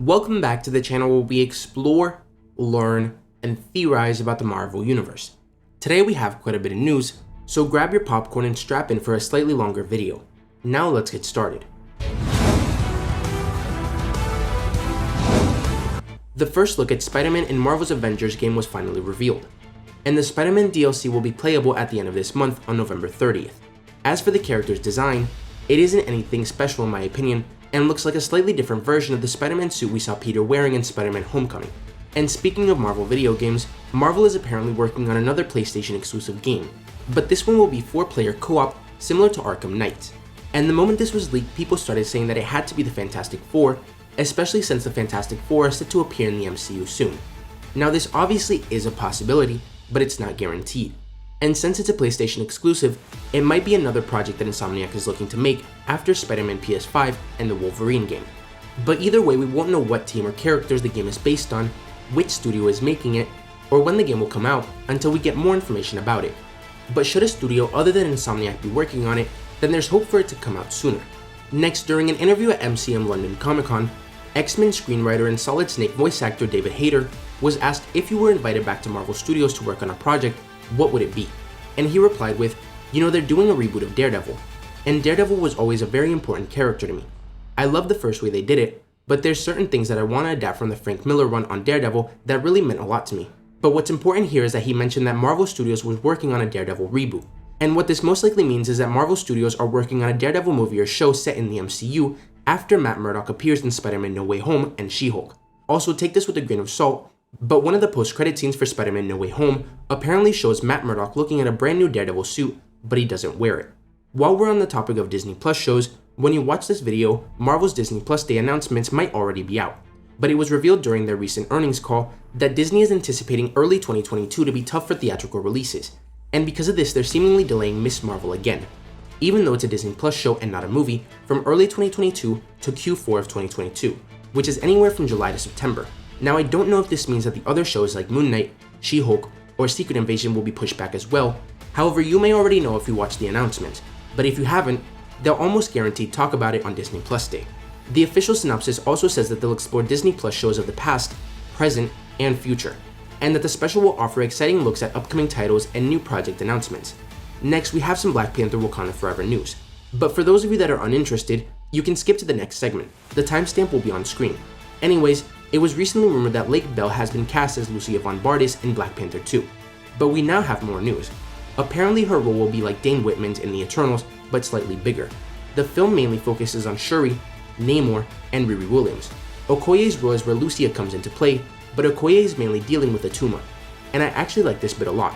Welcome back to the channel where we explore, learn, and theorize about the Marvel Universe. Today we have quite a bit of news, so grab your popcorn and strap in for a slightly longer video. Now let's get started. The first look at Spider-Man in Marvel's Avengers game was finally revealed, and the Spider-Man DLC will be playable at the end of this month on November 30th. As for the character's design, it isn't anything special in my opinion, and looks like a slightly different version of the Spider-Man suit we saw Peter wearing in Spider-Man Homecoming. And speaking of Marvel video games, Marvel is apparently working on another PlayStation exclusive game, but this one will be 4-player co-op similar to Arkham Knights. And the moment this was leaked, people started saying that it had to be the Fantastic Four, especially since the Fantastic Four are set to appear in the MCU soon. Now this obviously is a possibility, but it's not guaranteed. And since it's a PlayStation exclusive, it might be another project that Insomniac is looking to make after Spider-Man PS5 and the Wolverine game. But either way, we won't know what team or characters the game is based on, which studio is making it, or when the game will come out until we get more information about it. But should a studio other than Insomniac be working on it, then there's hope for it to come out sooner. Next, during an interview at MCM London Comic Con, X-Men screenwriter and Solid Snake voice actor David Hayter was asked if you were invited back to Marvel Studios to work on a project, what would it be? And he replied with, they're doing a reboot of Daredevil, and Daredevil was always a very important character to me. I love the first way they did it, but there's certain things that I want to adapt from the Frank Miller run on Daredevil that really meant a lot to me. But what's important here is that he mentioned that Marvel Studios was working on a Daredevil reboot. And what this most likely means is that Marvel Studios are working on a Daredevil movie or show set in the MCU after Matt Murdock appears in Spider-Man No Way Home and She-Hulk. Also take this with a grain of salt, but one of the post-credit scenes for Spider-Man No Way Home apparently shows Matt Murdock looking at a brand new Daredevil suit, but he doesn't wear it. While we're on the topic of Disney Plus shows, when you watch this video, Marvel's Disney Plus Day announcements might already be out. But it was revealed during their recent earnings call that Disney is anticipating early 2022 to be tough for theatrical releases, and because of this they're seemingly delaying Ms. Marvel again. Even though it's a Disney Plus show and not a movie, from early 2022 to Q4 of 2022, which is anywhere from July to September. Now I don't know if this means that the other shows like Moon Knight, She-Hulk, or Secret Invasion will be pushed back as well. However, you may already know if you watched the announcement, but if you haven't, they'll almost guaranteed talk about it on Disney Plus Day. The official synopsis also says that they'll explore Disney Plus shows of the past, present, and future, and that the special will offer exciting looks at upcoming titles and new project announcements. Next, we have some Black Panther Wakanda Forever news. But for those of you that are uninterested, you can skip to the next segment. The timestamp will be on screen. Anyways, it was recently rumored that Lake Bell has been cast as Lucia Von Bardis in Black Panther 2. But we now have more news. Apparently her role will be like Dane Whitman's in the Eternals, but slightly bigger. The film mainly focuses on Shuri, Namor, and Riri Williams. Okoye's role is where Lucia comes into play, but Okoye is mainly dealing with Atuma. And I actually like this bit a lot.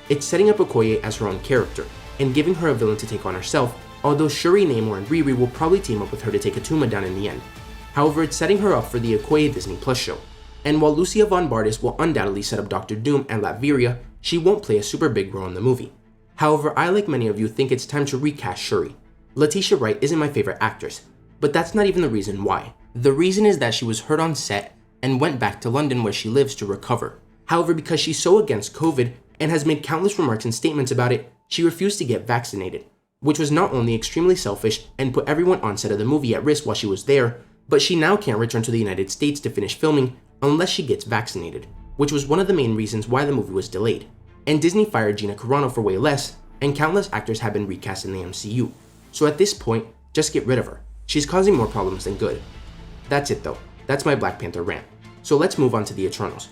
It's setting up Okoye as her own character, and giving her a villain to take on herself, although Shuri, Namor, and Riri will probably team up with her to take Atuma down in the end. However, it's setting her up for the Okoye Disney Plus show. And while Lucia Von Bardis will undoubtedly set up Doctor Doom and Latveria, she won't play a super big role in the movie. However, I, like many of you, think it's time to recast Shuri. Letitia Wright isn't my favorite actress, but that's not even the reason why. The reason is that she was hurt on set and went back to London where she lives to recover. However, because she's so against COVID and has made countless remarks and statements about it, she refused to get vaccinated, which was not only extremely selfish and put everyone on set of the movie at risk while she was there, but she now can't return to the United States to finish filming unless she gets vaccinated, which was one of the main reasons why the movie was delayed. And Disney fired Gina Carano for way less, and countless actors have been recast in the MCU. So at this point, just get rid of her. She's causing more problems than good. That's it though. That's my Black Panther rant. So let's move on to the Eternals.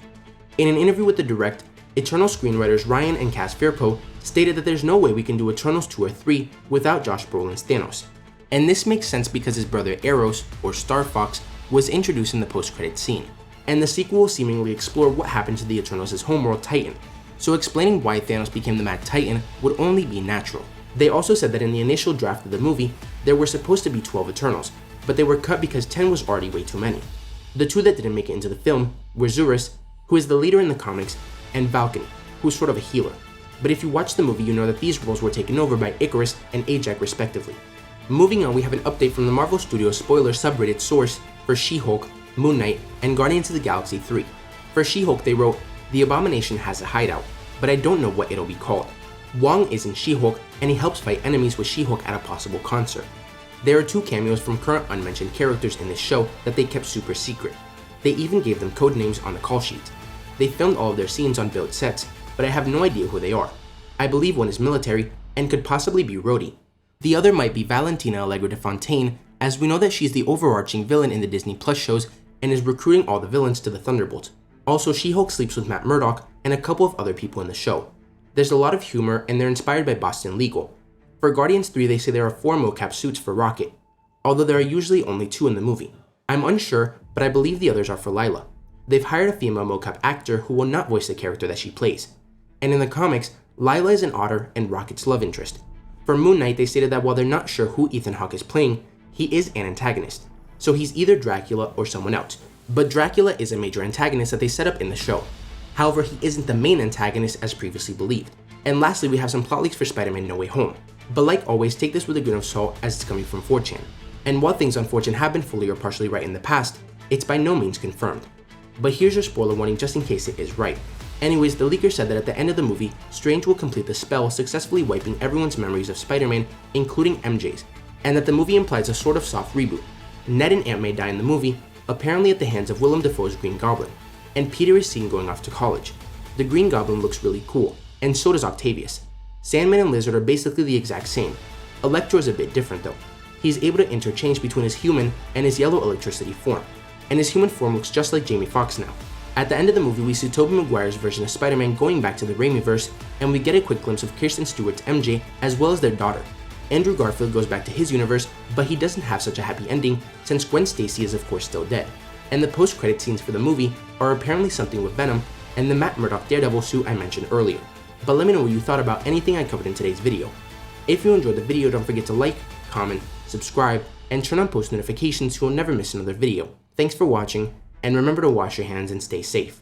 In an interview with The Direct, Eternal screenwriters Ryan and Cass Fairpoe stated that there's no way we can do Eternals 2 or 3 without Josh Brolin's Thanos. And this makes sense because his brother Eros, or Star Fox, was introduced in the post-credit scene. And the sequel will seemingly explore what happened to the Eternals' homeworld Titan. So explaining why Thanos became the Mad Titan would only be natural. They also said that in the initial draft of the movie, there were supposed to be 12 Eternals, but they were cut because 10 was already way too many. The two that didn't make it into the film were Zurus, who is the leader in the comics, and Valkyrie, who's sort of a healer. But if you watch the movie, you know that these roles were taken over by Icarus and Ajax respectively. Moving on, we have an update from the Marvel Studios spoiler subreddit source for She-Hulk, Moon Knight, and Guardians of the Galaxy 3. For She-Hulk, they wrote, "The Abomination has a hideout, but I don't know what it'll be called. Wong is in She-Hulk, and he helps fight enemies with She-Hulk at a possible concert. There are 2 cameos from current unmentioned characters in this show that they kept super secret. They even gave them code names on the call sheet. They filmed all of their scenes on built sets, but I have no idea who they are. I believe one is military and could possibly be Rhodey. The other might be Valentina Allegra de Fontaine, as we know that she's the overarching villain in the Disney Plus shows and is recruiting all the villains to the Thunderbolts. Also, She-Hulk sleeps with Matt Murdock and a couple of other people in the show. There's a lot of humor and they're inspired by Boston Legal. For Guardians 3, they say there are 4 mocap suits for Rocket, although there are usually only 2 in the movie. I'm unsure, but I believe the others are for Lila. They've hired a female mocap actor who will not voice the character that she plays. And in the comics, Lila is an otter and Rocket's love interest. For Moon Knight, they stated that while they're not sure who Ethan Hawke is playing, he is an antagonist. So he's either Dracula or someone else. But Dracula is a major antagonist that they set up in the show. However, he isn't the main antagonist as previously believed. And lastly, we have some plot leaks for Spider-Man No Way Home. But like always, take this with a grain of salt as it's coming from 4chan. And while things on 4chan have been fully or partially right in the past, it's by no means confirmed. But here's your spoiler warning just in case it is right. Anyways, the leaker said that at the end of the movie, Strange will complete the spell, successfully wiping everyone's memories of Spider-Man, including MJ's, and that the movie implies a sort of soft reboot. Ned and Aunt May die in the movie, apparently at the hands of Willem Dafoe's Green Goblin, and Peter is seen going off to college. The Green Goblin looks really cool, and so does Octavius. Sandman and Lizard are basically the exact same. Electro is a bit different though. He's able to interchange between his human and his yellow electricity form, and his human form looks just like Jamie Foxx now. At the end of the movie, we see Tobey Maguire's version of Spider-Man going back to the Raimiverse, and we get a quick glimpse of Kirsten Stewart's MJ as well as their daughter. Andrew Garfield goes back to his universe, but he doesn't have such a happy ending since Gwen Stacy is of course still dead. And the post-credit scenes for the movie are apparently something with Venom and the Matt Murdock Daredevil suit I mentioned earlier. But let me know what you thought about anything I covered in today's video. If you enjoyed the video, don't forget to like, comment, subscribe, and turn on post notifications so you'll never miss another video. Thanks for watching, and remember to wash your hands and stay safe.